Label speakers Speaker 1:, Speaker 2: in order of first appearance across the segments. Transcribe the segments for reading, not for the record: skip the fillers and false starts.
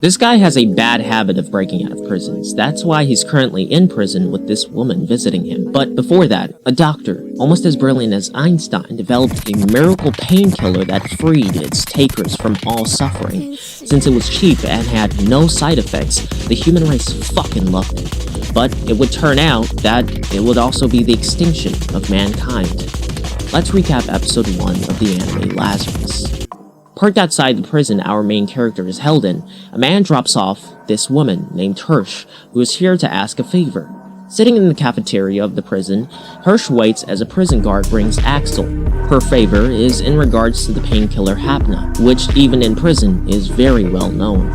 Speaker 1: This guy has a bad habit of breaking out of prisons. That's why he's currently in prison with this woman visiting him. But before that, a doctor, almost as brilliant as Einstein, developed a miracle painkiller that freed its takers from all suffering. Since it was cheap and had no side effects, the human race fucking loved it. But it would turn out that it would also be the extinction of mankind. Let's recap episode 1 of the anime Lazarus. Parked outside the prison our main character is held in, a man drops off this woman named Hirsch, who is here to ask a favor. Sitting in the cafeteria of the prison, Hirsch waits as a prison guard brings Axel. Her favor is in regards to the painkiller Hapna, which even in prison is very well known.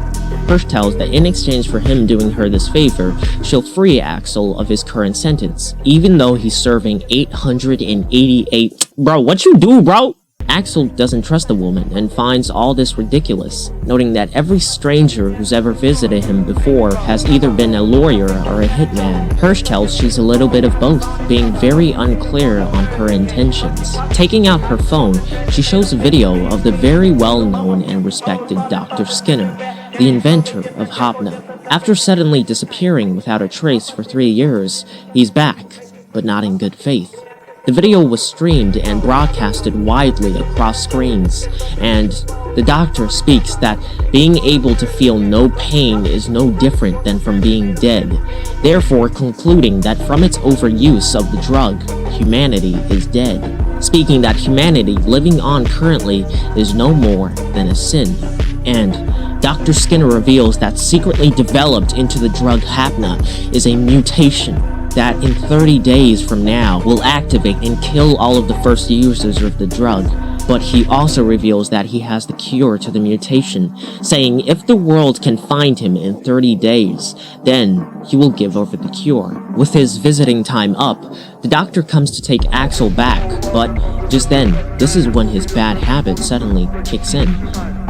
Speaker 1: Hirsch tells that in exchange for him doing her this favor, she'll free Axel of his current sentence, even though he's serving 888. Bro, what you do, bro? Axel doesn't trust the woman and finds all this ridiculous, noting that every stranger who's ever visited him before has either been a lawyer or a hitman. Hirsch tells she's a little bit of both, being very unclear on her intentions. Taking out her phone, she shows a video of the very well-known and respected Dr. Skinner, the inventor of Hapna. After suddenly disappearing without a trace for 3 years, he's back, but not in good faith. The video was streamed and broadcasted widely across screens, and the doctor speaks that being able to feel no pain is no different than from being dead, therefore concluding that from its overuse of the drug, humanity is dead, speaking that humanity living on currently is no more than a sin. And Dr. Skinner reveals that secretly developed into the drug Hapna is a mutation that in 30 days from now will activate and kill all of the first users of the drug. But he also reveals that he has the cure to the mutation, saying if the world can find him in 30 days, then he will give over the cure. With his visiting time up, the doctor comes to take Axel back, but just then, this is when his bad habit suddenly kicks in.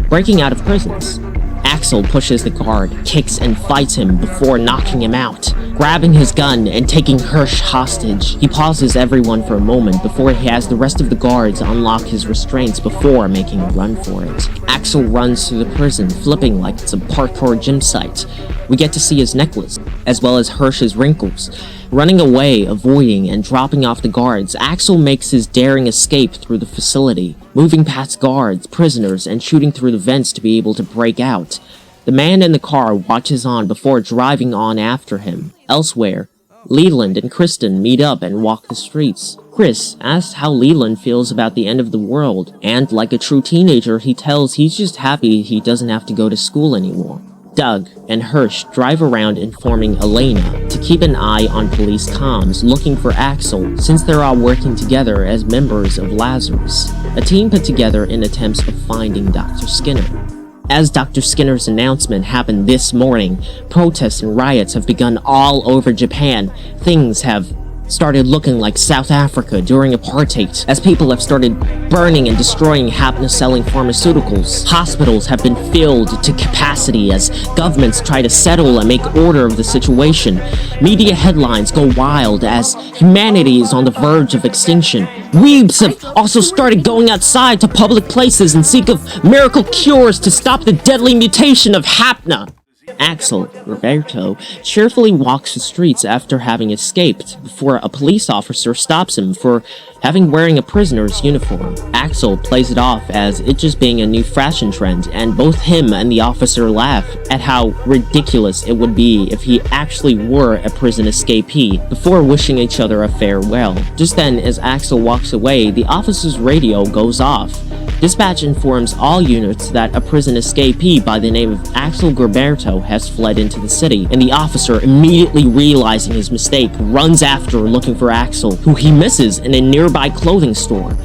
Speaker 1: Breaking out of prisons. Axel pushes the guard, kicks and fights him before knocking him out, grabbing his gun and taking Hirsch hostage. He pauses everyone for a moment before he has the rest of the guards unlock his restraints before making a run for it. Axel runs through the prison, flipping like it's a parkour gym site. We get to see his necklace, as well as Hirsch's wrinkles. Running away, avoiding, and dropping off the guards, Axel makes his daring escape through the facility, moving past guards, prisoners, and shooting through the vents to be able to break out. The man in the car watches on before driving on after him. Elsewhere, Leland and Kristen meet up and walk the streets. Chris asks how Leland feels about the end of the world, and like a true teenager, he tells he's just happy he doesn't have to go to school anymore. Doug and Hirsch drive around informing Elena to keep an eye on police comms looking for Axel since they're all working together as members of Lazarus, a team put together in attempts of finding Dr. Skinner. As Dr. Skinner's announcement happened this morning, protests and riots have begun all over Japan. Things have started looking like South Africa during apartheid, as people have started burning and destroying Hapna-selling pharmaceuticals. Hospitals have been filled to capacity as governments try to settle and make order of the situation. Media headlines go wild as humanity is on the verge of extinction. Weebs have also started going outside to public places and seek of miracle cures to stop the deadly mutation of Hapna. Axel, Roberto, cheerfully walks the streets after having escaped before a police officer stops him for wearing a prisoner's uniform. Axel plays it off as it just being a new fashion trend, and both him and the officer laugh at how ridiculous it would be if he actually were a prison escapee before wishing each other a farewell. Just then, as Axel walks away, the officer's radio goes off. Dispatch informs all units that a prison escapee by the name of Axel Gerberto has fled into the city, and the officer, immediately realizing his mistake, runs after looking for Axel, who he misses in a nearby clothing store.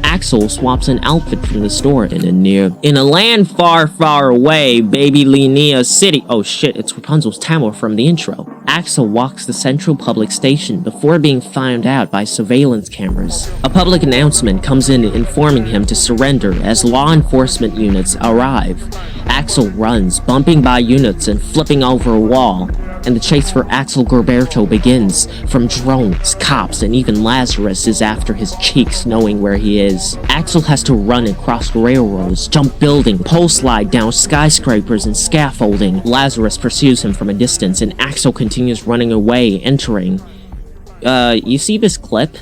Speaker 1: Axel swaps an outfit from the store in a land far, far away, baby Linnea City. Oh shit, it's Rapunzel's Tamil from the intro. Axel walks the central public station before being found out by surveillance cameras. A public announcement comes in informing him to surrender as law enforcement units arrive. Axel runs, bumping by units and flipping over a wall. and the chase for Axel Gerberto begins. From drones, cops, and even Lazarus is after his cheeks knowing where he is. Axel has to run across railroads, jump building, pole slide down skyscrapers and scaffolding. Lazarus pursues him from a distance, and Axel continues running away, entering. You see this clip?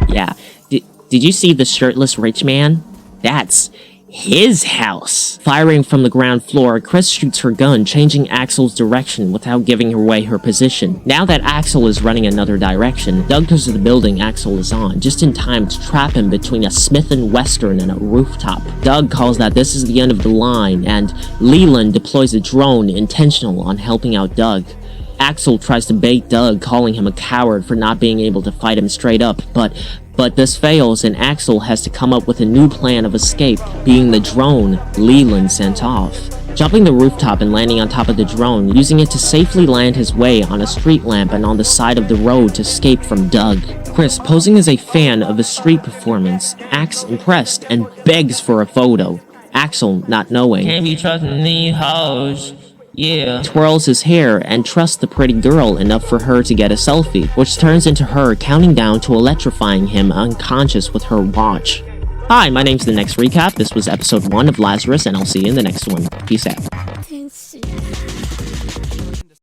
Speaker 1: Yeah. Did you see the shirtless rich man? That's his house. Firing from the ground floor, Chris shoots her gun, changing Axel's direction without giving away her position. Now that Axel is running another direction, Doug goes to the building Axel is on, just in time to trap him between a Smith & Western and a rooftop. Doug calls that this is the end of the line, and Leland deploys a drone intentional on helping out Doug. Axel tries to bait Doug, calling him a coward for not being able to fight him straight up, but this fails, and Axel has to come up with a new plan of escape, being the drone Leland sent off. Jumping the rooftop and landing on top of the drone, using it to safely land his way on a street lamp and on the side of the road to escape from Doug. Chris, posing as a fan of the street performance, acts impressed and begs for a photo. Axel, not knowing,
Speaker 2: Can't be trusting these hoes. Yeah.
Speaker 1: twirls his hair and trusts the pretty girl enough for her to get a selfie, which turns into her counting down to electrifying him unconscious with her watch. Hi, my name's The Next Recap. This was episode 1 of Lazarus, and I'll see you in the next one. Peace out.